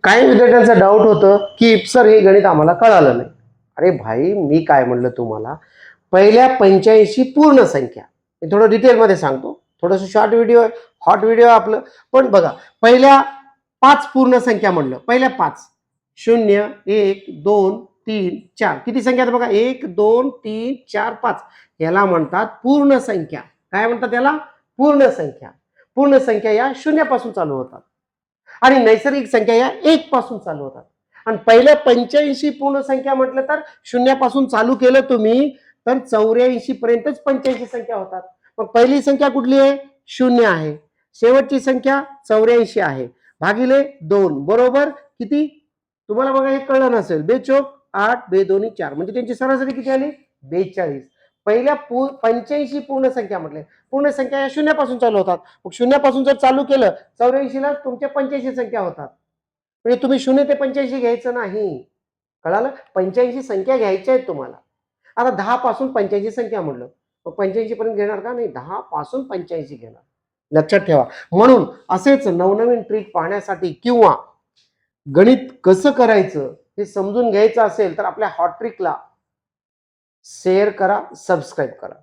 काही विद्यार्थ्यांचा डाऊट होतं की सर हे गणित आम्हाला कळालं नाही. अरे भाई, मी काय म्हणलं तुम्हाला, पहिल्या 85 पूर्ण संख्या, मी थोडं डिटेलमध्ये सांगतो, थोडंसं शॉर्ट व्हिडिओ, हॉट व्हिडिओ आपलं. पण बघा, पहिल्या 5 पूर्ण संख्या म्हणलं, पहिल्या 5, 0, 1, 2, 3, 4, किती संख्या आहेत बघा, 1, 2, 3, 4, 5, याला म्हणतात पूर्ण संख्या. काय म्हणतात याला? पूर्ण संख्या. पूर्ण संख्या या शून्यापासून चालू होतात आणि नैसर्गिक संख्या या 1 पासून चालू होतात. आणि पहिल्या 85 पूर्ण संख्या म्हटलं तर शून्यापासून चालू केलं तुम्ही तर 84 पर्यंतच 85 संख्या होतात. मग पहिली संख्या कुठली आहे? 0 आहे. शेवटची संख्या 84 आहे, भागिले 2 बरोबर किती? तुम्हाला बघा हे कळलं नसेल, 2 चोक 8, 2 दोन्ही 4, म्हणजे त्यांची सरासरी किती आली? 42. पहिल्या 85 पूर्ण संख्या म्हटले, पूर्ण संख्या या शून्यापासून चालू होतात. मग शून्यापासून जर चालू केलं 84 ला तुमच्या 85 संख्या होतात. म्हणजे तुम्ही 0 ते 85 घ्यायचं नाही, कळालं? 85 संख्या घ्यायच्या आहेत तुम्हाला. आता 10 पासून 85 संख्या म्हणलं, मग 85 पर्यंत घेणार का? नाही, 10 पासून 85 घेणार. लक्षात ठेवा. म्हणून असेच नवनवीन ट्रिक पाहण्यासाठी किंवा गणित कसं करायचं हे समजून घ्यायचं असेल तर आपल्या हॉट ट्रिकला शेअर करा, सबस्क्राईब करा.